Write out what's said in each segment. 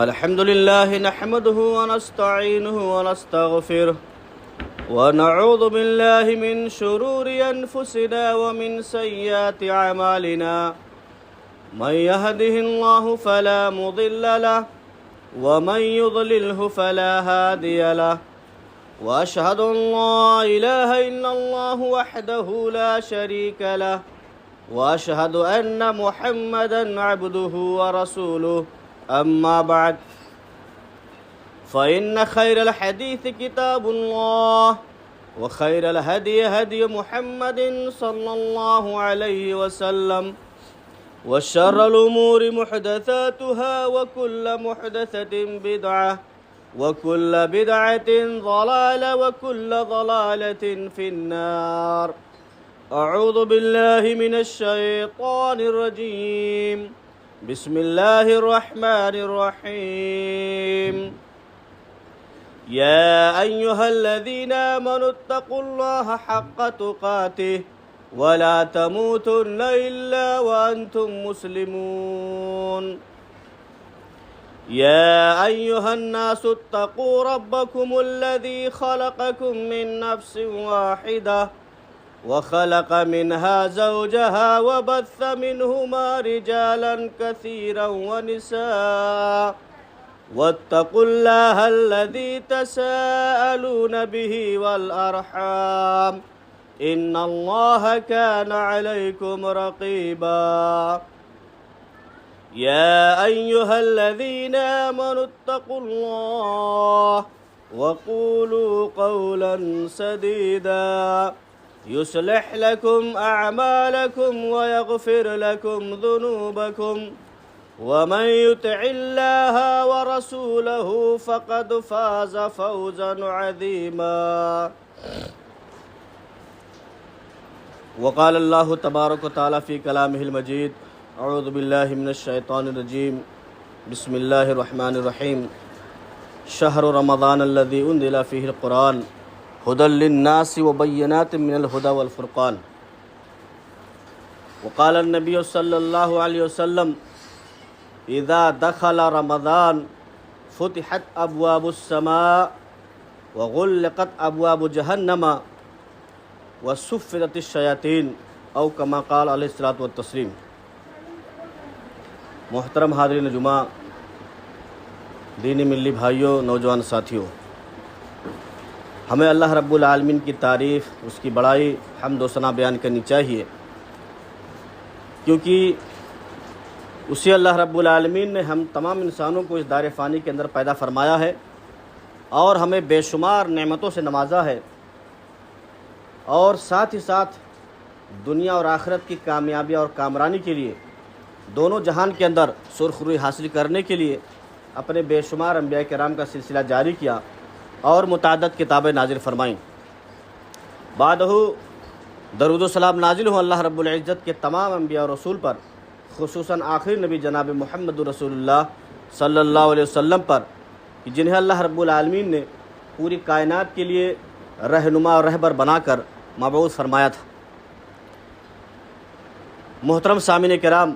अल्हम्दुलिल्लाह नहमदुहु व नस्तईनुहु व नस्तगफिरुह व नऊज़ु बिल्लाहि मिन शुरूरि अनफुसिना व मिन सय्यिआति अमालिना मन यहदिहिल्लाहु फला मुदिल्ल लहु व मन युद्लिल्हु फला हादिय लहु व अशहदु अन ला इलाहा इल्लल्लाहु वहदहु ला शरीक लहु वअशहदु अन्न मुहम्मदन अब्दुहु व रसूलुहु अम्मा बाद फ़इन्न खैरल हदीस किताबुल्लाह व खैरल हदी हदी मुहम्मदिन सल्लल्लाहु अलैहि वसल्लम व शर्रल उमूरि मुहदसातुहा व कुल्लु मुहदसतिन बिदअह व कुल्लु बिदअतिन ज़लालह व कुल्लु ज़लालतिन फिन्नार। अऊज़ु बिल्लाहि मिनश शैतानिर रजीम। बिस्मिल्लाहिर रहमानिर रहीम। या अय्युहल्लज़ीना आमनुत्तक़ुल्लाहा हक़्क़ तुक़ातिह व ला तमूतुन्ना इल्ला व अंतुम मुस्लिमून। या अय्युहन्नासुत्तक़ू रब्बकुमुल्लज़ी खलक़कुम मिन नफ्सिन वाहिदह वख़लक़ मिन्हा ज़ौजहा वबस्स मिन्हुमा रिजालन कसीरन वनिसाअ वत्तक़ुल्लाह अल्लज़ी तसाअलून बिही वल अरहाम इन्नल्लाह कान अलैकुम रक़ीबा। या अय्युहल्लज़ीना आमनुत्तक़ुल्लाह वक़ूलू क़ौलन सदीदा युस्लिह लकुम अअमालकुम व यग़फिर लकुम ज़ुनूबकुम व मन युतिइल्लाह व रसूलहु फ़क़द फ़ाज़ फ़ौज़न अज़ीमा। वक़ाल अल्लाहु तबारक व तआला फ़ी कलामिहिल मजीद। अऊज़ु बिल्लाहि मिनश शैतानिर रजीम। बिस्मिल्लाहिर रहमानिर रहीम। शहरु रमज़ानल्लज़ी उन्ज़िला फ़ीहिल क़ुरआन हुदल लिन्नासि व बय्यिनातिम मिनल हुदा वल फ़ुरक़ान। वक़ाल अन्नबिय्यु सल्लल्लाहु अलैहि वसल्लम इज़ा दख़ल रमज़ान फ़ुतिहत अब्वाबुस समा व ग़ुल्लिक़त अब्वाबु जहन्नम व सुफ़्फ़िदतिश शयातीन औ कमा क़ाल अलैहिस्सलातु वत्तस्लीम। मोहतरम हाज़रीन जुमा, दीनी मिल्ली भाइयों, नौजवान साथियों, हमें अल्लाह रब्बुल आलमीन की तारीफ़, उसकी बड़ाई, हम्द व सना बयान करनी चाहिए, क्योंकि उसी अल्लाह रब्बुल आलमीन ने हम तमाम इंसानों को इस दार फ़ानी के अंदर पैदा फरमाया है और हमें बेशुमार नेमतों से नवाजा है, और साथ ही साथ दुनिया और आखिरत की कामयाबी और कामरानी के लिए, दोनों जहान के अंदर सुरखरुई हासिल करने के लिए अपने बेशुमार अंबिया किराम का सिलसिला जारी किया और मुताद्दद किताबें नाजिल फरमाईं। बादहु दरूद व सलाम नाजिल हो अल्लाह रब्बुल इज़्ज़त के तमाम अंबिया और रसूल पर, खुसूसन आखिरी नबी जनाब मुहम्मद रसूलुल्लाह सल्लल्लाहु अलैहि वसल्लम पर, कि जिन्हें अल्लाह रब्बुल आलमीन ने पूरी कायनात के लिए रहनुमा और रहबर बनाकर मबऊस फरमाया था। मोहतरम सामिन किराम,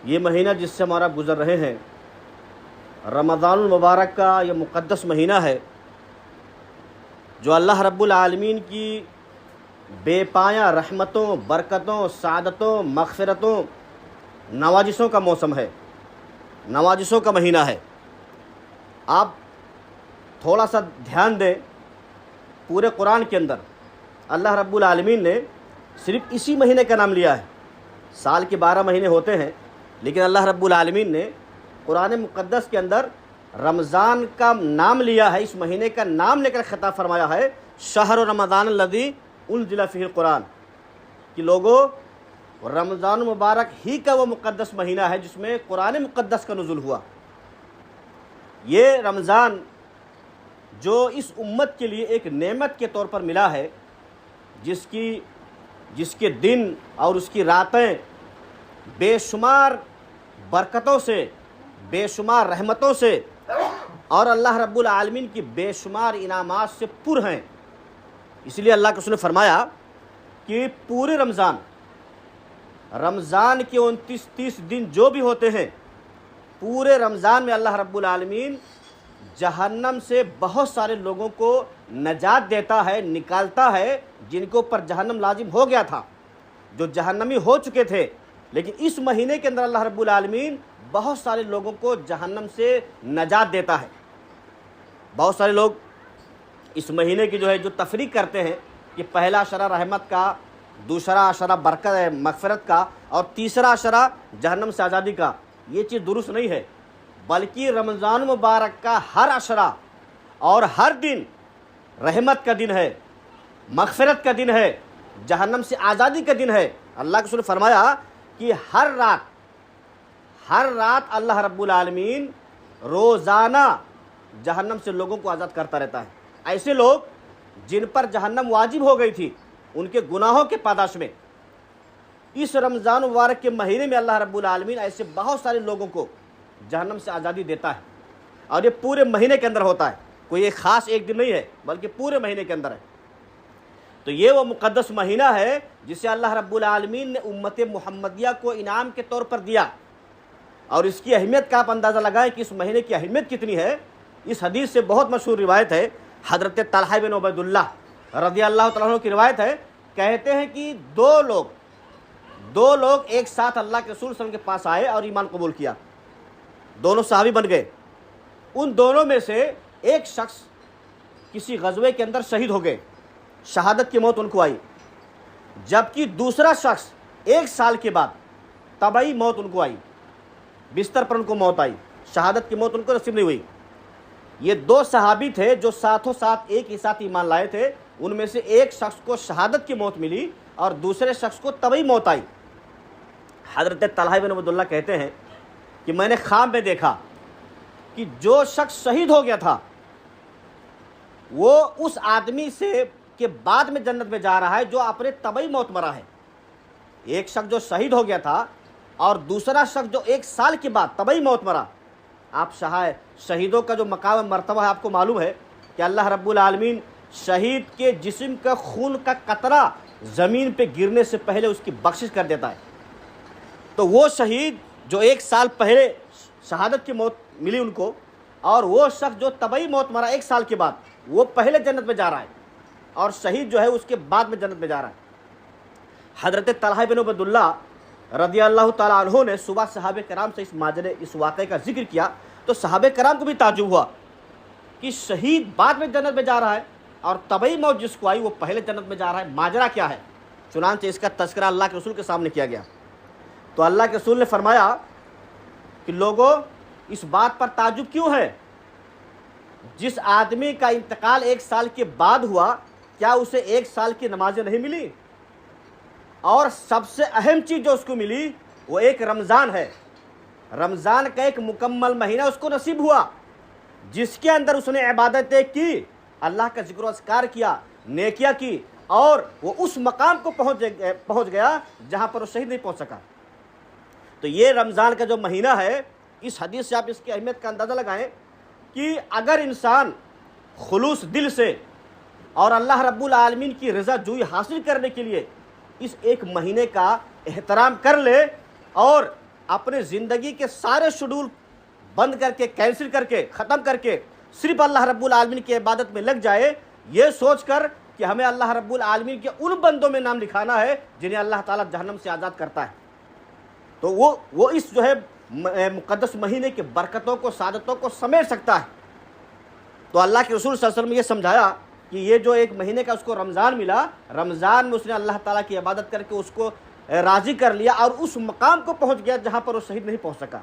ये महीना जिससे हमारा गुज़र रहे हैं, रमज़ानुल मुबारक का यह मुक़द्दस महीना है, जो अल्लाह रब्बुल आलमीन की बेपाया रहमतों, बरकतों, सादतों, मग़फ़िरतों, नवाजिशों का मौसम है, नवाजिशों का महीना है। आप थोड़ा सा ध्यान दें, पूरे कुरान के अंदर अल्लाह रब्बुल आलमीन ने सिर्फ़ इसी महीने का नाम लिया है। साल के 12 महीने होते हैं, लेकिन अल्लाह रब्बुल आलमीन ने कुरान मुक़द्दस के अंदर रमज़ान का नाम लिया है, इस महीने का नाम लेकर ख़िताब फरमाया है, शहर रमज़ानल्लज़ी उन्ज़िला फ़ीहिल क़ुरआन, कि लोगों, रमज़ान मुबारक ही का वो मुक़द्दस महीना है जिसमें कुरान मुक़द्दस का नुज़ूल हुआ। ये रमज़ान जो इस उम्मत के लिए एक नेमत के तौर पर मिला है, जिसके दिन और उसकी रातें बेशुमार बरकतों से, बेशुमार रहमतों से और अल्लाह रब्बुल आलमीन की बेशुमार इनामात से पुर हैं। इसलिए अल्लाह के रसूल ने फरमाया कि पूरे रमज़ान के 29-30 दिन जो भी होते हैं, पूरे रमज़ान में अल्लाह रब्बुल आलमीन जहन्नम से बहुत सारे लोगों को नजात देता है, निकालता है, जिनके ऊपर जहन्नम लाजिम हो गया था, जो जहन्नमी हो चुके थे। लेकिन इस महीने के अंदर अल्लाह रब्बुल आलमीन बहुत सारे लोगों को जहन्नम से नजात देता है। बहुत सारे लोग इस महीने की जो तफरीक करते हैं कि पहला अशरा रहमत का, दूसरा अशरा बरकत मगफरत का, और तीसरा अशरा जहन्नम से आज़ादी का। ये चीज़ दुरुस्त नहीं है, बल्कि रमज़ान मुबारक का हर अशरा और हर दिन रहमत का दिन है, मगफरत का दिन है, जहन्नम से आज़ादी का दिन है। अल्लाह के रसूल ने फरमाया कि हर रात अल्लाह रब्बुल आलमीन रोज़ाना जहन्नम से लोगों को आज़ाद करता रहता है। ऐसे लोग जिन पर जहन्नम वाजिब हो गई थी, उनके गुनाहों के पादाश में इस रमज़ान मुबारक के महीने में अल्लाह रब्बुल आलमीन ऐसे बहुत सारे लोगों को जहन्नम से आज़ादी देता है। और ये पूरे महीने के अंदर होता है, कोई एक ख़ास एक दिन नहीं है, बल्कि पूरे महीने के अंदर है। तो ये वो मुक़द्दस महीना है जिसे अल्लाह रब्बुल आलमीन ने उम्मत मुहम्मदिया को इनाम के तौर पर दिया। और इसकी अहमियत का आप अंदाज़ा लगाएं कि इस महीने की अहमियत कितनी है। इस हदीस से बहुत मशहूर रिवायत है, हज़रत तलहा बिन उबैदुल्लाह रज़ियल्लाहु तआला अन्हु की रिवायत है। कहते हैं कि दो लोग एक साथ अल्लाह के रसूल सल्लल्लाहु अलैहि वसल्लम के पास आए और ईमान कबूल किया। दोनों सहाबी बन गए। उन दोनों में से एक शख्स किसी गज़वे के अंदर शहीद हो गए, शहादत की मौत उनको आई। जबकि दूसरा शख्स 1 साल के बाद तबई मौत उनको आई, बिस्तर पर उनको मौत आई, शहादत की मौत उनको नसीब नहीं हुई। ये 2 सहाबी थे जो साथों साथ एक ही साथ ईमान लाए थे। उनमें से एक शख्स को शहादत की मौत मिली और दूसरे शख्स को तबई मौत आई। हज़रत तलहा बिन उबैदुल्लाह कहते हैं कि मैंने ख्वाब में देखा कि जो शख्स शहीद हो गया था वो उस आदमी से के बाद में जन्नत में जा रहा है जो अपने तबई मौत मरा है। एक शख्स जो शहीद हो गया था और दूसरा शख्स जो 1 साल के बाद तबई मौत मरा। आप शहीदों का जो मकाम मर्तबा है आपको मालूम है कि अल्लाह रब्बुल आलमीन शहीद के जिस्म का खून का कतरा ज़मीन पे गिरने से पहले उसकी बख्शिश कर देता है। तो वो शहीद जो 1 साल पहले शहादत की मौत मिली उनको, और वो शख्स जो तबई मौत मरा 1 साल के बाद, वो पहले जन्नत में जा रहा है और शहीद जो है उसके बाद में जन्नत में जा रहा है। हज़रत तलहा बिन उबैदुल्लाह रज़ियल्लाहु तआला अन्हु ने सुबह सहाबे कराम से इस वाक़े का जिक्र किया तो सहाबे कराम को भी ताज्जुब हुआ कि शहीद बाद में जन्नत में जा रहा है और तबई मौत जिसको आई वो पहले जन्नत में जा रहा है, माजरा क्या है। चुनांचे इसका तज़किरा अल्लाह के रसूल के सामने किया गया। तो अल्लाह के रसूल ने फरमाया कि लोगों, इस बात पर ताज्जुब क्यों है, जिस आदमी का इंतकाल 1 साल के बाद हुआ क्या उसे 1 साल की नमाजें नहीं मिली? और सबसे अहम चीज़ जो उसको मिली वो एक रमज़ान है। रमज़ान का एक मुकम्मल महीना उसको नसीब हुआ जिसके अंदर उसने इबादतें की, अल्लाह का जिक्र अस्कार किया, नेकियां की, और वो उस मकाम को पहुंच गया जहां पर वो शहीद नहीं पहुंच सका। तो ये रमज़ान का जो महीना है, इस हदीस से आप इसकी अहमियत का अंदाज़ा लगाएं कि अगर इंसान खुलूस दिल से और अल्लाह रब्बुल आलमीन की रज़ा जुई हासिल करने के लिए इस एक महीने का एहतराम कर ले और अपने ज़िंदगी के सारे शेड्यूल बंद करके, कैंसिल करके, ख़त्म करके सिर्फ अल्लाह रब्बुल आलमीन की इबादत में लग जाए, ये सोचकर कि हमें अल्लाह रब्बुल आलमीन के उन बंदों में नाम लिखाना है जिन्हें अल्लाह ताला जहन्नम से आज़ाद करता है, तो वो इस जो है मुक़द्दस महीने की बरकतों को, सादतों को समेट सकता है। तो अल्लाह के रसूल सल्लल्लाहु अलैहि वसल्लम ये समझाया कि ये जो एक महीने का उसको रमज़ान मिला, रमज़ान में उसने अल्लाह ताला की इबादत करके उसको राज़ी कर लिया और उस मकाम को पहुँच गया जहाँ पर वो शहीद नहीं पहुँच सका।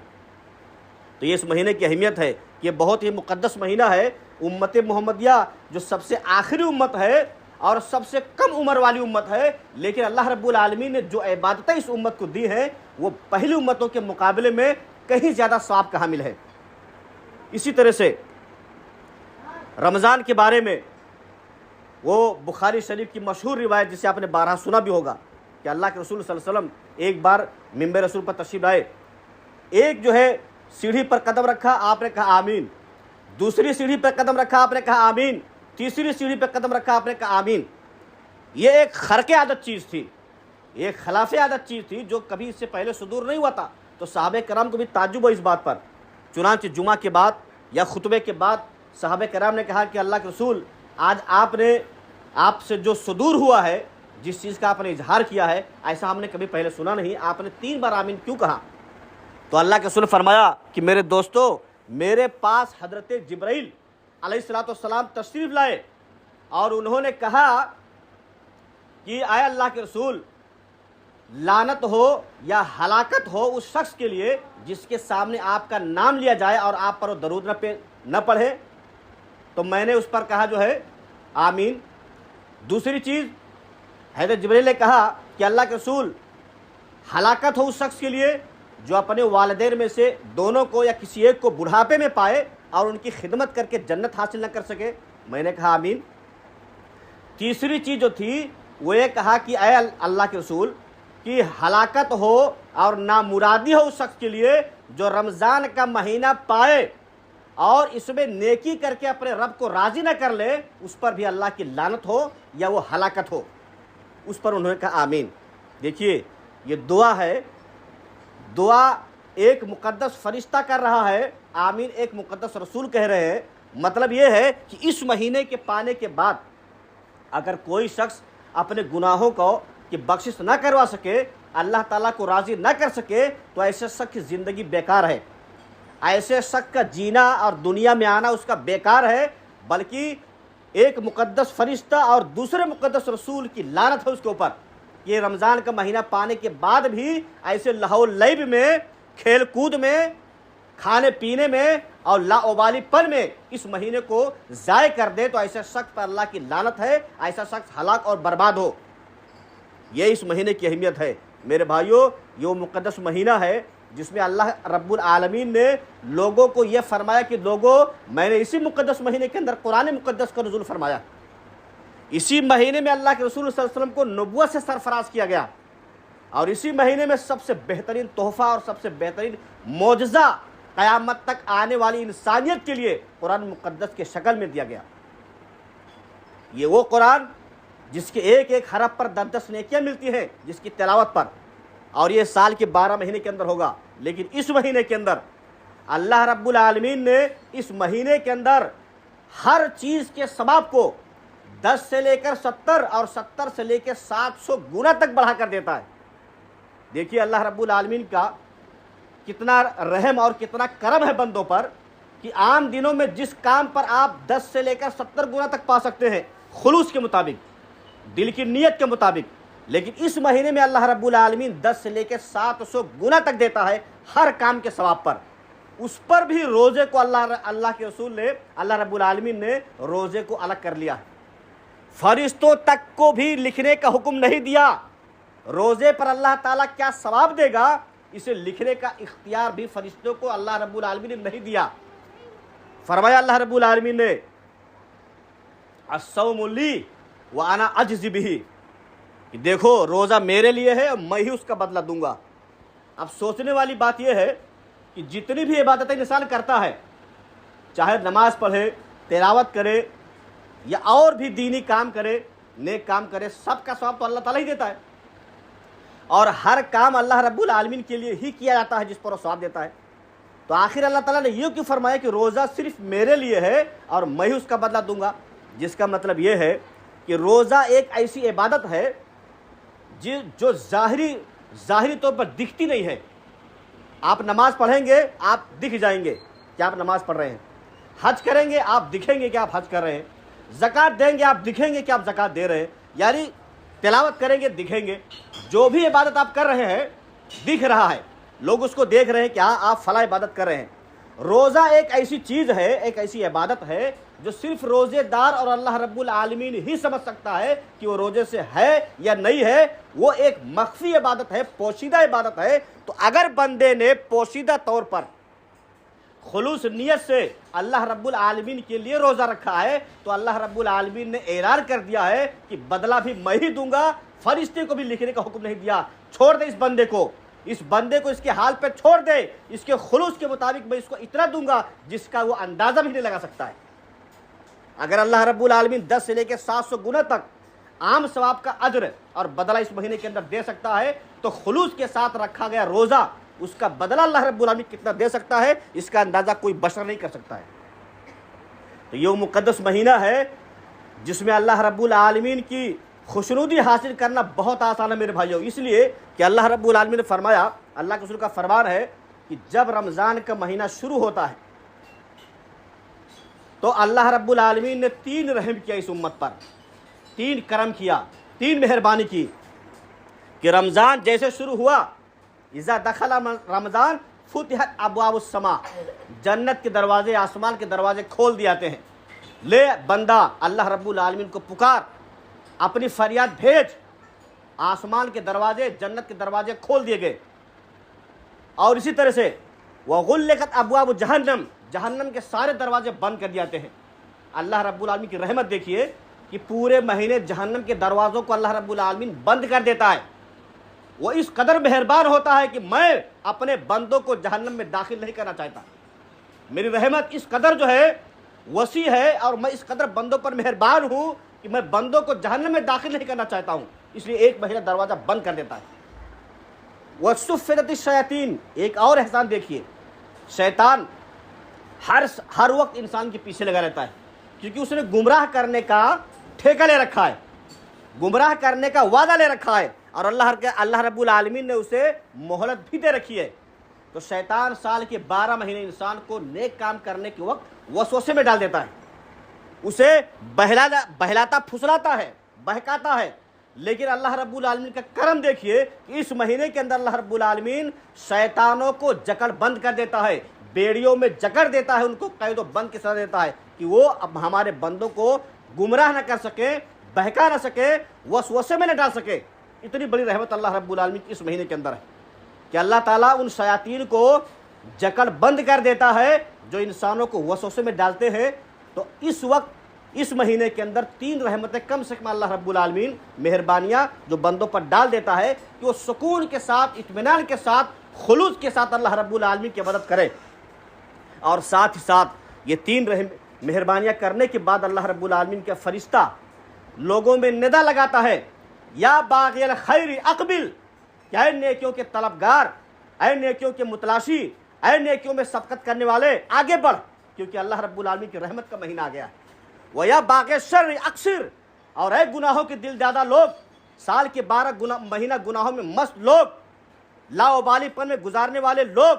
तो ये इस महीने की अहमियत है, ये बहुत ही मुक़द्दस महीना है। उम्मत मुहम्मदिया जो सबसे आखिरी उम्मत है और सबसे कम उम्र वाली उम्मत है, लेकिन अल्लाह रब्बुल आलमीन ने जो इबादतें इस उम्मत को दी हैं वो पहली उम्मतों के मुकाबले में कहीं ज़्यादा सवाब का हामिल है। इसी तरह से रमज़ान के बारे में वो बुखारी शरीफ की मशहूर रिवायत जिसे आपने बारहा सुना भी होगा कि अल्लाह के रसूल सल्लल्लाहु अलैहि वसल्लम एक बार मिंबर रसूल पर तशरीफ लाए। एक जो है सीढ़ी पर कदम रखा, आपने कहा आमीन। दूसरी सीढ़ी पर कदम रखा, आपने कहा आमीन। तीसरी सीढ़ी पर कदम रखा, आपने कहा आमीन। ये एक खर्के आदत चीज़ थी एक खिलाफ आदत चीज़ थी जो कभी इससे पहले सुदूर नहीं हुआ था। तो सहाबे कराम को भी ताज्जुब हुआ इस बात पर। चुनांचे जुमा के बाद या खुतबे के बाद सहाबे कराम ने कहा कि अल्लाह के रसूल, आज आपसे जो सुदूर हुआ है, जिस चीज़ का आपने इजहार किया है, ऐसा हमने कभी पहले सुना नहीं। आपने 3 बार आमीन क्यों कहा? तो अल्लाह के रसूल फरमाया कि मेरे दोस्तों, मेरे पास हज़रत जिब्राइल अलैहिस्सलाम तशरीफ़ लाए और उन्होंने कहा कि आए अल्लाह के रसूल, लानत हो या हलाकत हो उस शख्स के लिए जिसके सामने आपका नाम लिया जाए और आप पर वो दरूद न पढ़े। तो मैंने उस पर कहा जो है आमीन। दूसरी चीज़, हज़रत जिब्रील ने कहा कि अल्लाह के रसूल, हलाकत हो उस शख्स के लिए जो अपने वालिदैन में से दोनों को या किसी एक को बुढ़ापे में पाए और उनकी खिदमत करके जन्नत हासिल न कर सके। मैंने कहा आमीन। तीसरी चीज़ जो थी वो ये कहा कि अय अल्लाह के रसूल, कि हलाकत हो और नामुरादी हो उस शख्स के लिए जो रमज़ान का महीना पाए और इसमें नेकी करके अपने रब को राज़ी न कर ले, उस पर भी अल्लाह की लानत हो या वो हलाकत हो। उस पर उन्होंने कहा आमीन। देखिए, ये दुआ है, दुआ एक मुक़द्दस फरिश्ता कर रहा है, आमीन एक मुक़द्दस रसूल कह रहे हैं। मतलब ये है कि इस महीने के पाने के बाद अगर कोई शख्स अपने गुनाहों को कि बख्शिश ना करवा सके, अल्लाह ताला को राज़ी ना कर सके, तो ऐसे शख्स की ज़िंदगी बेकार है। ऐसे शख्स का जीना और दुनिया में आना उसका बेकार है। बल्कि एक मुक़द्दस फरिश्ता और दूसरे मुक़द्दस रसूल की लानत है उसके ऊपर। ये रमज़ान का महीना पाने के बाद भी ऐसे लहौ लैब में, खेल कूद में, खाने पीने में और लाओबालीपन में इस महीने को ज़ाय कर दे, तो ऐसे शख्स पर अल्लाह की लानत है। ऐसा शख्स हलाक और बर्बाद हो। ये इस महीने की अहमियत है मेरे भाइयों। ये वो मुक़द्दस महीना है जिसमें अल्लाह रब्बुल आलमीन ने लोगों को ये फरमाया कि लोगों, मैंने इसी मुक़द्दस महीने के अंदर कुरान मुक़द्दस का नुज़ूल फरमाया। इसी महीने में अल्लाह के रसूल सल्लल्लाहु अलैहि वसल्लम को नबुव्वत से सरफराज किया गया और इसी महीने में सबसे बेहतरीन तोहफ़ा और सबसे बेहतरीन मौजज़ा क़यामत तक आने वाली इंसानियत के लिए कुरान मुक़द्दस के शक्ल में दिया गया। ये वो कुरान जिसके एक एक हरफ पर 10-10 नेकियां मिलती हैं जिसकी तिलावत पर, और ये साल के 12 महीने के अंदर होगा। लेकिन इस महीने के अंदर अल्लाह रब्बुल आलमीन ने इस महीने के अंदर हर चीज़ के सवाब को 10 से लेकर 70 और 70 से लेकर 700 गुना तक बढ़ा कर देता है। देखिए अल्लाह रब्बुल आलमीन का कितना रहम और कितना करम है बंदों पर कि आम दिनों में जिस काम पर आप 10 से लेकर 70 गुना तक पा सकते हैं खुलूस के मुताबिक, दिल की नीयत के मुताबिक, लेकिन इस महीने में अल्लाह रब्बुल आलमीन 10 से लेकर 700 गुना तक देता है हर काम के सवाब पर। उस पर भी रोज़े को अल्लाह के रसूल ने, अल्लाह रब्बुल आलमीन ने रोज़े को अलग कर लिया है। फरिश्तों तक को भी लिखने का हुक्म नहीं दिया। रोज़े पर अल्लाह ताला क्या सवाब देगा इसे लिखने का इख्तियार भी फरिश्तों को अल्लाह रब्बुल आलमीन ने नहीं दिया। फरमाया अल्लाह रब्बुल आलमीन ने, अस्सौमु ली व अना अजज़ी बिही, कि देखो रोज़ा मेरे लिए है और मैं ही उसका बदला दूंगा। अब सोचने वाली बात यह है कि जितनी भी इबादतें इंसान करता है, चाहे नमाज पढ़े, तिलावत करे या और भी दीनी काम करे, नेक काम करे, सबका सवाब तो अल्लाह ताला ही देता है और हर काम अल्लाह रब्बुल आलमीन के लिए ही किया जाता है जिस पर वो सवाब देता है। तो आखिर अल्लाह ताला ने यूँ क्यों फरमाया कि रोज़ा सिर्फ मेरे लिए है और मैं ही उसका बदला दूंगा? जिसका मतलब ये है कि रोज़ा एक ऐसी इबादत है जो ज़ाहिरी तौर पर दिखती नहीं है। आप नमाज पढ़ेंगे आप दिख जाएंगे कि आप नमाज पढ़ रहे हैं, हज करेंगे आप दिखेंगे कि आप हज कर रहे हैं, ज़कात देंगे आप दिखेंगे कि आप ज़कात दे रहे हैं, यानी तिलावत करेंगे दिखेंगे। जो भी इबादत आप कर रहे हैं दिख रहा है, लोग उसको देख रहे हैं कि हाँ आप फला इबादत कर रहे हैं। रोज़ा एक ऐसी चीज़ है, एक ऐसी इबादत है जो सिर्फ रोज़ेदार और अल्लाह रब्बुल आलमीन ही समझ सकता है कि वो रोज़े से है या नहीं है। वो एक मख्फी इबादत है, पोशीदा इबादत है। तो अगर बंदे ने पोशीदा तौर पर खुलूस नियत से अल्लाह रब्बुल आलमीन के लिए रोज़ा रखा है तो अल्लाह रब्बुल आलमीन ने ऐलान कर दिया है कि बदला भी मैं ही दूंगा। फरिश्ते को भी लिखने का हुक्म नहीं दिया। छोड़ दे इस बंदे को इसके हाल पे छोड़ दे, इसके खुलूस के मुताबिक मैं इसको इतना दूंगा जिसका वो अंदाज़ा भी नहीं लगा सकता है। अगर अल्लाह रब्बुल आलमीन 10 से लेकर 700 गुना तक आम सवाब का अज्र और बदला इस महीने के अंदर दे सकता है, तो खुलूस के साथ रखा गया रोज़ा, उसका बदला अल्लाह रब्बुल आलमीन कितना दे सकता है, इसका अंदाज़ा कोई बशर नहीं कर सकता है। तो ये मुक़द्दस महीना है जिसमें अल्लाह रब्बुल आलमीन की खुशनुदी हासिल करना बहुत आसान है मेरे भाइयों, इसलिए कि अल्लाह रब्बुल आलमीन ने फरमाया, अल्लाह के रसूल का फरमान है कि जब रमज़ान का महीना शुरू होता है तो अल्लाह रब्बुल आलमीन ने 3 रहम किया इस उम्मत पर, 3 करम किया, 3 मेहरबानी की कि रमज़ान जैसे शुरू हुआ, इज़ा दखला रमज़ान फुतिहत अब्वाबुस समा, जन्नत के दरवाजे, आसमान के दरवाजे खोल दिए जाते हैं। ले बंदा, अल्लाह रब्बुल आलमीन को पुकार, अपनी फरियाद भेज, आसमान के दरवाजे, जन्नत के दरवाजे खोल दिए गए। और इसी तरह से वगुल्लिकत अब्वाबु जहन्नम, जहन्नम के सारे दरवाजे बंद कर दिए जाते हैं। अल्लाह रब्बुल आलमीन की रहमत देखिए कि पूरे महीने जहन्नम के दरवाज़ों को अल्लाह रब्बुल आलमीन बंद कर देता है। वो इस कदर मेहरबान होता है कि मैं अपने बंदों को जहन्नम में दाखिल नहीं करना चाहता। मेरी रहमत इस कदर जो है वसी है और मैं इस कदर बंदों पर मेहरबान हूँ कि मैं बंदों को जहन्नम में दाखिल नहीं करना चाहता हूँ, इसलिए एक महीना दरवाज़ा बंद कर देता है। वसुफ़िरत शयातीन, एक और एहसान देखिए, शैतान हर वक्त इंसान के पीछे लगा रहता है, क्योंकि उसने गुमराह करने का ठेका ले रखा है, गुमराह करने का वादा ले रखा है, और अल्लाह रब्बुल आलमीन ने उसे मोहलत भी दे रखी है। तो शैतान साल के 12 महीने इंसान को नेक काम करने के वक्त वसवसे में डाल देता है, उसे बहलाता फुसलाता है, बहकाता है। लेकिन अल्लाह रब्बुल आलमीन का करम देखिए कि इस महीने के अंदर अल्लाह रब्बुल आलमीन शैतानों को जकड़ बंद कर देता है, बेड़ियों में जकड़ देता है, उनको कैदो बंद की सजा देता है कि वो अब हमारे बंदों को गुमराह न कर सके, बहका न सके, वसवसे में न डाल सके। इतनी बड़ी रहमत अल्लाह रब्बुल आलमीन की इस महीने के अंदर है कि अल्लाह ताला उन शयातीन को जकड़ बंद कर देता है जो इंसानों को वसवसे में डालते हैं। तो इस वक्त इस महीने के अंदर 3 रहमतें कम से कम अल्लाह रब्बुल आलमीन, मेहरबानियाँ जो बंदों पर डाल देता है कि वो सुकून के साथ, इत्मीनान के साथ, खुलूस के साथ अल्लाह रब्बुल आलमीन की मदद करे। और साथ ही साथ ये 3 मेहरबानियाँ करने के बाद अल्लाह रब्बुल आलमीन का फरिश्ता लोगों में निदा लगाता है, या बाग़िल खैर अक़बिल, क्या नेकियों के तलबगार, ऐ नेकियों के मुतलाशी, ऐ नेकियों में सबकत करने वाले, आगे बढ़, क्योंकि अल्लाह रब्बुल आलमीन की रहमत का महीना आ गया है। वह या बाग़े शर्र अक्सर, और ऐ गुनाहों के दिल ज़्यादा लोग, साल के 12 महीना गुनाहों में मस्त लोग, लाओबालीपन में गुजारने वाले लोग,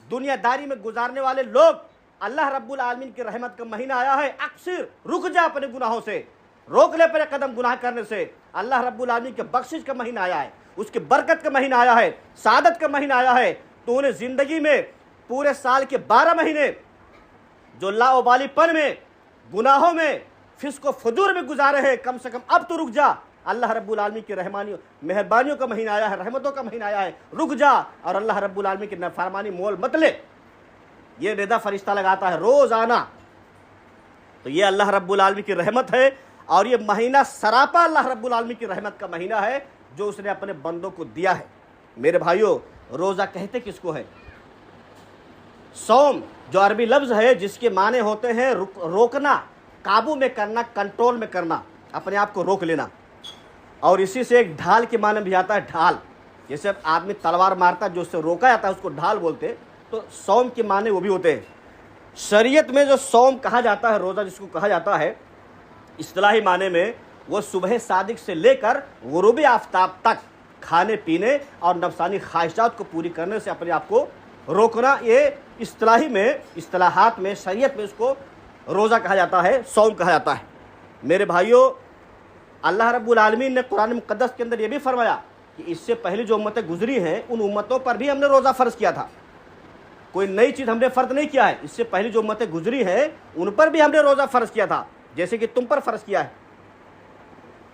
दुनियादारी में गुजारने वाले लोग, अल्लाह रब्बुल आलमीन की रहमत का महीना आया है। अक्सर रुक जा अपने गुनाहों से, रोक ले अपने कदम गुनाह करने से। अल्लाह रब्बुल आलमीन के बख्शिश का महीना आया है, उसके बरकत का महीना आया है, सादत का महीना आया है। तो उन्हें ज़िंदगी में पूरे साल के 12 महीने जो लाओबालीपन में, गुनाहों में, फिस्को फजूर में गुजारे हैं, कम से कम अब तो रुक जा। अल्लाह रब्बुल आलमीन की मेहरबानियों का महीना आया है, रहमतों का महीना आया है, रुक जा और अल्लाह रब्बुल आलमीन की नाफरमानी मोल मत ले। ये निदा फरिश्ता लगाता है रोज़ाना। तो ये अल्लाह रब्बुल आलमीन की रहमत है, और ये महीना सरापा अल्लाह रब्बुल आलमीन की रहमत का महीना है जो उसने अपने बंदों को दिया है। मेरे भाइयों, रोज़ा कहते किसको है? सौम जो अरबी लफ्ज़ है जिसके माने होते हैं रोकना, काबू में करना, कंट्रोल में करना, अपने आप को रोक लेना। और इसी से एक ढाल के माने भी आता है, ढाल। जैसे आदमी तलवार मारता है, जो उससे रोका जाता है उसको ढाल बोलते हैं। तो सौम के माने वो भी होते हैं। शरीयत में जो सौम कहा जाता है, रोज़ा जिसको कहा जाता है, इस्तिलाही माने में वो सुबह सादिक से लेकर गुरूब आफ्ताब तक खाने पीने और नफसानी ख्वाहिशात को पूरी करने से अपने आप को रोकना। ये इस्तिलाही में, इस्तिलाहात में, शरीयत में इसको रोज़ा कहा जाता है, सौम कहा जाता है। मेरे भाइयों, अल्लाह रब्बुल आलमीन ने कुरान मुक़द्दस के अंदर ये भी फरमाया कि इससे पहले जो उम्मतें गुजरी हैं उन उम्मतों पर भी हमने रोज़ा फ़र्ज़ किया था। कोई नई चीज़ हमने फ़र्ज़ नहीं किया है, इससे पहले जो उम्मतें गुजरी हैं उन पर भी हमने रोज़ा फ़र्ज़ किया था, जैसे कि तुम पर फ़र्ज़ किया है।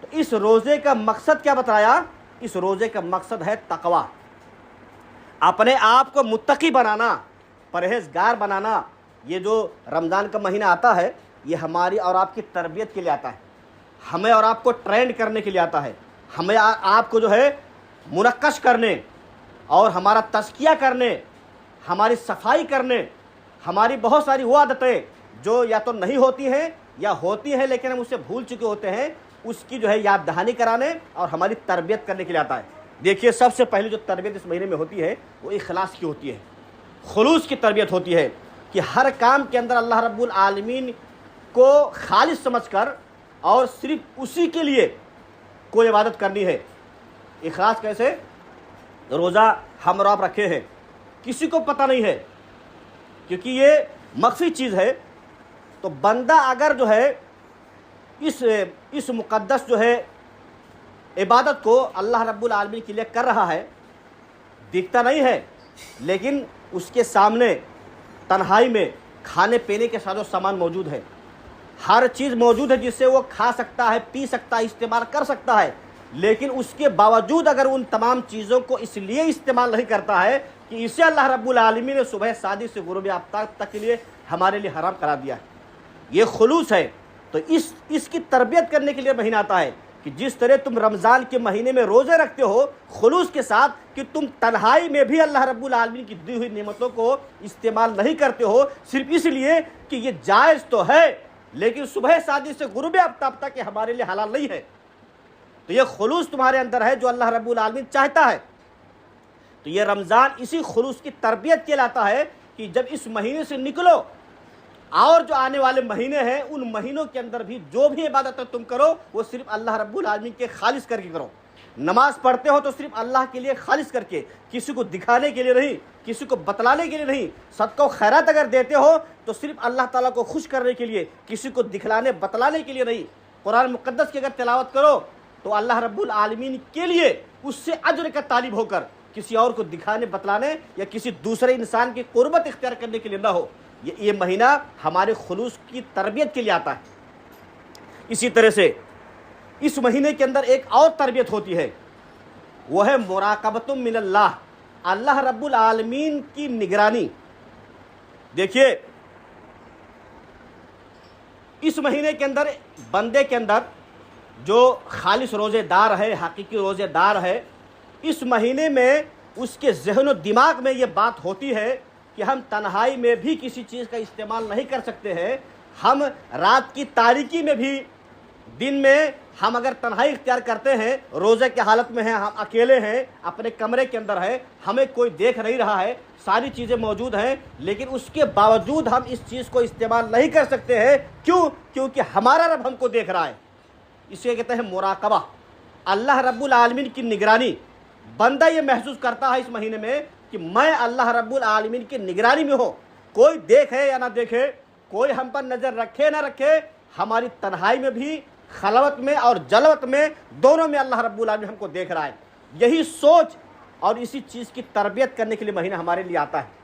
तो इस रोज़े का मकसद क्या बताया? इस रोज़े का मकसद है तक़वा, अपने आप को मुत्तकी बनाना, परहेज़गार बनाना। ये जो रमज़ान का महीना आता है ये हमारी और आपकी तरबियत के लिए आता है, हमें और आपको ट्रेंड करने के लिए आता है, हमें आपको जो है मुनक्कश करने और हमारा तज़किया करने, हमारी सफाई करने, हमारी बहुत सारी वो आदतें जो या तो नहीं होती हैं या होती हैं लेकिन हम उससे भूल चुके होते हैं, उसकी जो है याद दहानी कराने और हमारी तरबियत करने के लिए आता है। देखिए, सबसे पहले जो तरबियत इस महीने में होती है वो इखलास की होती है, खुलूस की तरबियत होती है कि हर काम के अंदर अल्लाह रब्बुल आलमीन को खालिस समझकर और सिर्फ उसी के लिए कोई इबादत करनी है। इखलास कैसे? रोज़ा हम और आप रखे हैं, किसी को पता नहीं है क्योंकि ये मख्फी चीज़ है। तो बंदा अगर जो है इस मुक़द्दस जो है इबादत को अल्लाह रब्बुल आलमीन के लिए कर रहा है, दिखता नहीं है लेकिन उसके सामने तन्हाई में खाने पीने के साजो सामान मौजूद है, हर चीज़ मौजूद है जिससे वो खा सकता है, पी सकता है, इस्तेमाल कर सकता है, लेकिन उसके बावजूद अगर उन तमाम चीज़ों को इसलिए इस्तेमाल नहीं करता है कि इसे अल्लाह रब्बुल आलमीन ने सुबह शादी से गुरूब आफ्ताब तक के लिए हमारे लिए हराम करा दिया है, ये खुलूस है। तो इसकी तरबियत करने के लिए महीना आता है कि जिस तरह तुम रमज़ान के महीने में रोज़े रखते हो खुलूस के साथ कि तुम तन्हाई में भी अल्लाह रब्बुल आलमीन की दी हुई नेमतों को इस्तेमाल नहीं करते हो सिर्फ इसलिए कि ये जायज़ तो है लेकिन सुबह शादी से गुरूब आफ्ताब तक के हमारे लिए हलाल नहीं है। तो ये खुलूस तुम्हारे अंदर है जो अल्लाह रब्बुल आलमीन चाहता है। तो ये रमज़ान इसी खुलूस की तरबियत के लाता है कि जब इस महीने से निकलो और जो आने वाले महीने हैं उन महीनों के अंदर भी जो भी इबादत तुम करो वो सिर्फ अल्लाह रब्बुल आलमीन के खालिस करके करो। नमाज पढ़ते हो तो सिर्फ अल्लाह के लिए खालिस करके, किसी को दिखाने के लिए नहीं, किसी को बतलाने के लिए नहीं। सदका खैरात अगर देते हो तो सिर्फ अल्लाह ताला को खुश करने के लिए, किसी को दिखलाने बतलाने के लिए नहीं। कुरान मुक़द्दस की अगर तिलावत करो तो अल्लाह रब्बुल आलमीन के लिए उससे अज्र का तालिब होकर किसी और को दिखाने बतलाने या किसी दूसरे इंसान की कुर्बत इख्तियार करने के लिए ना हो। ये महीना हमारे खुलूस की तरबियत के लिए आता है। इसी तरह से इस महीने के अंदर एक और तरबियत होती है, वो है मुराक़बतुम मिनल्लाह, अल्लाह रब्बुल आलमीन की निगरानी। देखिए, इस महीने के अंदर बंदे के अंदर जो खालिस रोज़ेदार है, हकीकी रोज़ेदार है, इस महीने में उसके ज़हन व दिमाग में ये बात होती है कि हम तन्हाई में भी किसी चीज़ का इस्तेमाल नहीं कर सकते हैं। हम रात की तारीकी में भी, दिन में हम अगर तन्हाई इख्तियार करते हैं, रोज़े की हालत में हैं, हम अकेले हैं, अपने कमरे के अंदर है, हमें कोई देख नहीं रहा है, सारी चीज़ें मौजूद हैं, लेकिन उसके बावजूद हम इस चीज़ को इस्तेमाल नहीं कर सकते हैं। क्यों? क्योंकि हमारा रब हमको देख रहा है। इसे कहते हैं मुराक़बा, अल्लाह रब्बुल आलमीन की निगरानी। बंदा ये महसूस करता है इस महीने में कि मैं अल्लाह रब्बुल आलमीन की निगरानी में हो, कोई देखे या ना देखे, कोई हम पर नज़र रखे ना रखे, हमारी तन्हाई में भी, खलवत में और जलवत में, दोनों में अल्लाह रब्बुल आलमीन हमको देख रहा है। यही सोच और इसी चीज़ की तरबियत करने के लिए महीना हमारे लिए आता है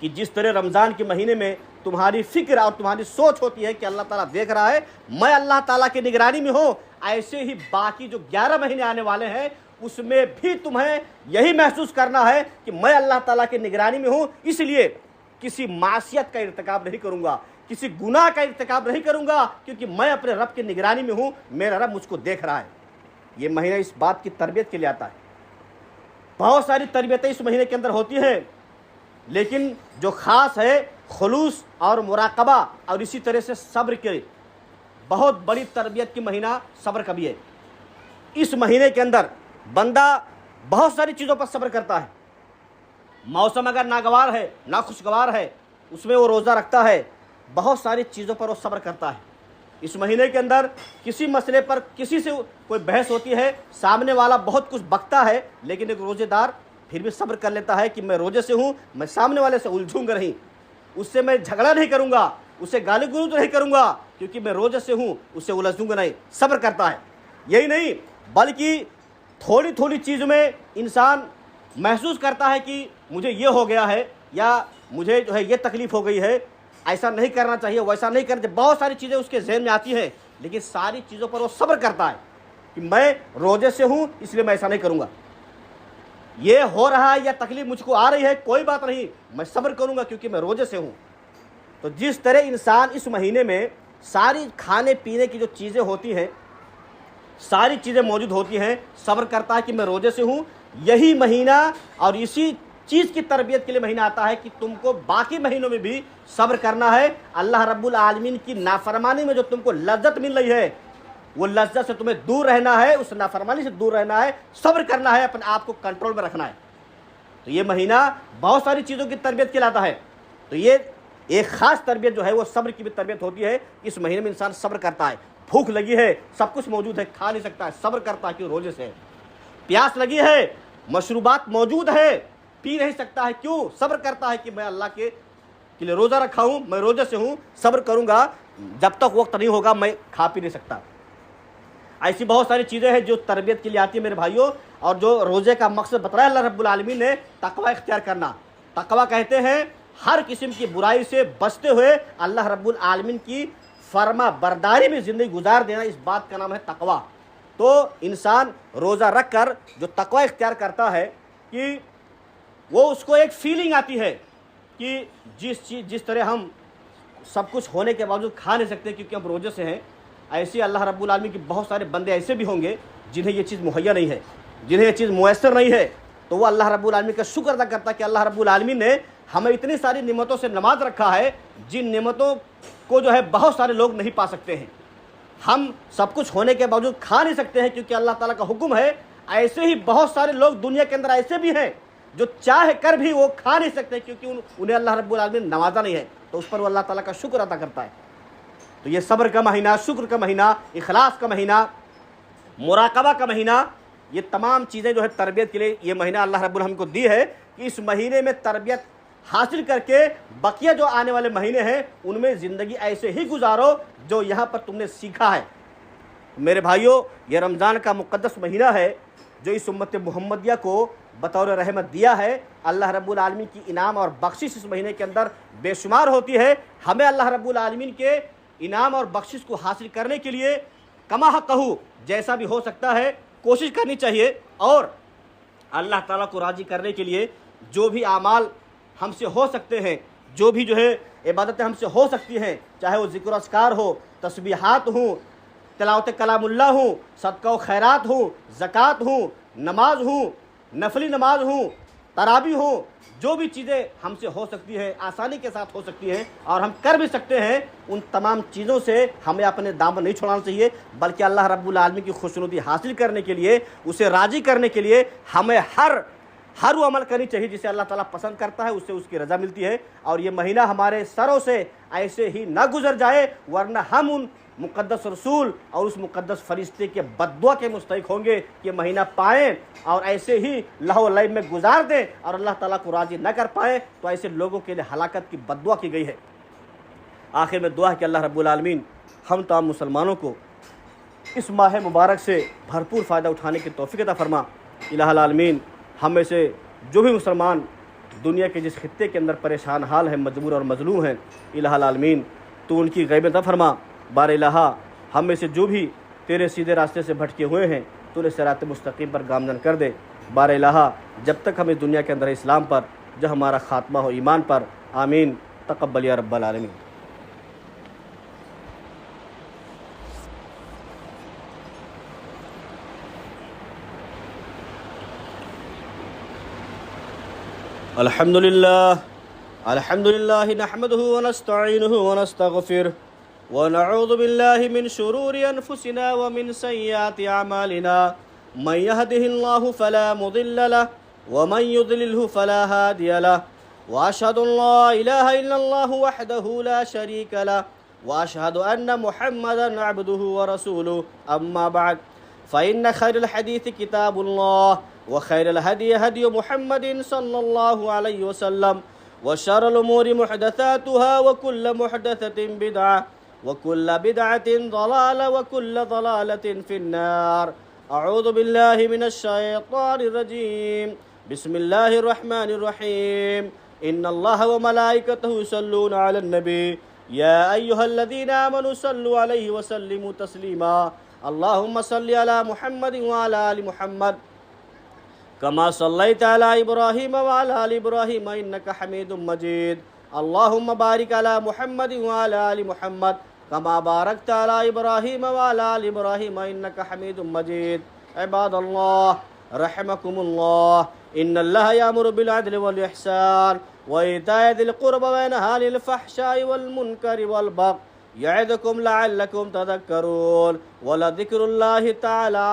कि जिस तरह रमज़ान के महीने में तुम्हारी फ़िक्र और तुम्हारी सोच होती है कि अल्लाह ताला देख रहा है, मैं अल्लाह ताला की निगरानी में हूँ, ऐसे ही बाकी जो 11 महीने आने वाले हैं उसमें भी तुम्हें यही महसूस करना है कि मैं अल्लाह ताला की निगरानी में हूँ, इसलिए किसी मासियत का इर्तिकाब नहीं करूँगा, किसी गुनाह का इर्तिकाब नहीं करूँगा, क्योंकि मैं अपने रब की निगरानी में हूँ, मेरा रब मुझको देख रहा है। ये महीना इस बात की तरबियत के लिए आता है। बहुत सारी तरबियतें इस महीने के अंदर होती हैं, लेकिन जो ख़ास है खुलूस और मुराक़बा और इसी तरह से सब्र के, बहुत बड़ी तरबियत की महीना सब्र का भी है। इस महीने के अंदर बंदा बहुत सारी चीज़ों पर सब्र करता है। मौसम अगर नागवार है, नाखुशगवार है, उसमें वो रोज़ा रखता है, बहुत सारी चीज़ों पर वो सब्र करता है। इस महीने के अंदर किसी मसले पर किसी से कोई बहस होती है, सामने वाला बहुत कुछ बकता है, लेकिन एक रोज़ेदार फिर भी सब्र कर लेता है कि मैं रोज़े से हूँ, मैं सामने वाले से उलझूंगा नहीं, उससे मैं झगड़ा नहीं करूँगा, उसे गाली गलौज नहीं करूँगा, क्योंकि मैं रोज़े से हूँ, उससे उलझूंगा नहीं। सब्र करता है। यही नहीं बल्कि थोड़ी थोड़ी चीज़ में इंसान महसूस करता है कि मुझे ये हो गया है या मुझे जो है ये तकलीफ़ हो गई है, ऐसा नहीं करना चाहिए, वैसा नहीं करना चाहिए। बहुत सारी चीज़ें उसके जहन में आती हैं, लेकिन सारी चीज़ों पर वो सब्र करता है कि मैं रोज़े से हूँ इसलिए मैं ऐसा नहीं करूँगा। ये हो रहा है या तकलीफ़ मुझको आ रही है, कोई बात नहीं, मैं सब्र करूँगा क्योंकि मैं रोज़े से हूँ। तो जिस तरह इंसान इस महीने में सारी खाने पीने की जो चीज़ें होती हैं, सारी चीज़ें मौजूद होती हैं, सब्र करता है कि मैं रोज़े से हूँ। यही महीना और इसी चीज़ की तरबियत के लिए महीना आता है कि तुमको बाकी महीनों में भी सब्र करना है। अल्लाह रब्बुल आलमीन की नाफरमानी में जो तुमको लज्जत मिल रही है, वो लज्जत से तुम्हें दूर रहना है, उस नाफरमानी से दूर रहना है, सब्र करना है, अपने आप को कंट्रोल में रखना है। तो ये महीना बहुत सारी चीज़ों की तरबियत खिलाता है। तो ये एक ख़ास तरबियत जो है वो सब्र की भी तरबियत होती है। इस महीने में इंसान सब्र करता है। भूख लगी है, सब कुछ मौजूद है, खा नहीं सकता है, सब्र करता है, क्यों? रोजे से। प्यास लगी है, मशरूबात मौजूद है, पी नहीं सकता है, क्यों? सब्र करता है कि मैं अल्लाह के लिए रोज़ा रखा हूँ, मैं रोजे से हूँ, सब्र करूँगा, जब तक वक्त नहीं होगा मैं खा पी नहीं सकता। ऐसी बहुत सारी चीज़ें हैं जो तरबियत के लिए आती है मेरे भाइयों। और जो रोज़े का मकसद बताया अल्लाह रब्बुल आलमीन ने, तकवा इख्तियार करना। तकवा कहते हैं हर किस्म की बुराई से बचते हुए अल्लाह रब्बुल आलमीन की फर्मा बरदारी में ज़िंदगी गुजार देना, इस बात का नाम है तकवा। तो इंसान रोज़ा रख कर जो तकवा इख्तियार करता है कि वो उसको एक फीलिंग आती है कि जिस तरह हम सब कुछ होने के बावजूद खा नहीं सकते क्योंकि हम रोजे से हैं, ऐसे अल्लाह रब्बुल आलमीन के बहुत सारे बंदे ऐसे भी होंगे जिन्हें ये चीज़ मुहैया नहीं है, जिन्हें ये चीज़ मुयस्सर नहीं है। तो वो अल्लाह रब्बुल आलमीन का शुक्र अदा करता है कि अल्लाह रब्बुल आलमीन ने हमें इतनी सारी नेमतों से नमाज रखा है, जिन नेमतों को जो है बहुत सारे लोग नहीं पा सकते हैं। हम सब कुछ होने के बावजूद खा नहीं सकते हैं क्योंकि अल्लाह ताला का हुक्म है। ऐसे ही बहुत सारे लोग दुनिया के अंदर ऐसे भी हैं जो चाह कर भी वो खा नहीं सकते क्योंकि उन्हें अल्लाह रब्बुल आलमीन नवाजा नहीं है। तो उस पर वो अल्लाह ताला का शुक्र अदा करता है। तो ये सब्र का महीना, शुक्र का महीना, इखलास का महीना, मुराकबा का महीना, ये तमाम चीज़ें जो है तरबियत के लिए ये महीना अल्लाह रब्बुल आलमीन को दी है कि इस महीने में तरबियत हासिल करके बकिया जो आने वाले महीने हैं उनमें ज़िंदगी ऐसे ही गुजारो जो यहाँ पर तुमने सीखा है। मेरे भाइयों, ये रमज़ान का मुक़द्दस महीना है जो इस उम्मत मुहम्मदिया को बतौर रहमत दिया है। अल्लाह रब्बुल आलमीन की इनाम और बख्शिश इस महीने के अंदर बेशुमार होती है। हमें अल्लाह रब्बुल आलमीन के इनाम और बख्शिश को हासिल करने के लिए कमा कहू जैसा भी हो सकता है कोशिश करनी चाहिए, और अल्लाह ताला को राज़ी करने के लिए जो भी आमाल हमसे हो सकते हैं, जो भी जो है इबादतें हमसे हो सकती हैं, चाहे वो ज़िक्र अस्कार हो, तस्बीहात हो, तिलावत कलामुल्लाह हो, सदका व खैरात हो, ज़कात हो, नमाज हो, नफली नमाज हो, तरावी हो, जो भी चीज़ें हमसे हो सकती है आसानी के साथ हो सकती हैं और हम कर भी सकते हैं, उन तमाम चीज़ों से हमें अपने दामन नहीं छोड़ना चाहिए, बल्कि अल्लाह रब्बुल आलमीन की खुशनुदी हासिल करने के लिए, उसे राज़ी करने के लिए हमें हर वो अमल करनी चाहिए जिसे अल्लाह ताला पसंद करता है, उससे उसकी रज़ा मिलती है। और ये महीना हमारे सरों से ऐसे ही ना गुजर जाए, वरना हम उन मुक़द्दस रसूल और उस मुक़द्दस फरिश्ते के बद्दुआ के मुस्तहिक़ होंगे कि महीना पाएँ और ऐसे ही लहव लैब में गुजार दें और अल्लाह ताला को राज़ी न कर पाएँ। तो ऐसे लोगों के लिए हलाकत की बद्दुआ की गई है। आखिर में दुआ है कि अल्लाह रब्बुल आलमीन हम तमाम मुसलमानों को इस माह मुबारक से भरपूर फ़ायदा उठाने की तौफ़ीक़ अता फ़रमा। इलाहुल आलमीन हम में से जो भी मुसलमान दुनिया के जिस खित्ते के अंदर परेशान हाल हैं, मजबूर और मजलूम हैं, इलाहुल आलमीन तो उनकी ग़ैबत अता फ़रमा। बार इलाहा हम में से जो भी तेरे सीधे रास्ते से भटके हुए हैं तो उन्हें सिरात मुस्तकीम पर गामज़न कर दे। बार इलाहा जब तक हमें दुनिया के अंदर इस्लाम पर, जब हमारा ख़ात्मा हो ईमान पर। आमीन। तक़ब्बल या रब्बल आलमीन। अल्हम्दुलिल्लाह नहमदुहु व नस्तईनुहु व नस्तगफिरुह व नऊज़ु बिल्लाहि मिन शुरूरि अनफुसिना व मिन सय्यिआति अमालिना मन यहदिहिल्लाहु फला मुदिल्ल लहु व मन युद्लिलहु फला हादिय लहु व अशहदु अल्ला इलाहा इल्लल्लाहु वहदहु ला शरीक लहु व अशहदु अन्न मुहम्मदन अब्दुहु व रसूलुहु अम्मा बअद फ़इन्न खैरल हदीस किताबुल्लाह व खैरल हदी हदी मुहम्मदिन सल्लल्लाहु अलैहि वसल्लम व शर्रल उमूरि मुहदसातुहा व कुल्लु मुहदसतिन बिदअह व कुल्लु बिदअतिन ज़लाला व कुल्लु ज़लालतिन फिन्नार। अऊज़ु बिल्लाहि मिनश शैतानिर रजीम। बिस्मिल्लाहिर रहमानिर रहीम। इन्नल्लाहा व मलाइकतहु युसल्लूना अलन नबी या अय्युहल्लज़ीना आमनू सल्लु अलैहि व सल्लिमू तस्लीमा। अल्लाहुम्मा सल्लि अला मुहम्मद व अला आलि मुहम्मद कमा सल्लैता अला इब्राहीम व अला आलि इब्राहीम इन्नका हमीदुम मजीद। अल्लाहुम्मा बारिक अला मुहम्मद व अला आलि मुहम्मद कमा बारकता अला इब्राहीम व अला आलि इब्राहीम इन्नका हमीदुम मजीद। इबादल्लाह रहमकुमुल्लाह इन्नल्लाह यामुरु बिल अदलि वल इहसान व इताइ दिल कुर्बा व यनहा अनिल फहशाइ वल मुनकरि वल बग़य यअदकुम लअल्लकुम तज़क्करून वलज़िक्रुल्लाहि तआला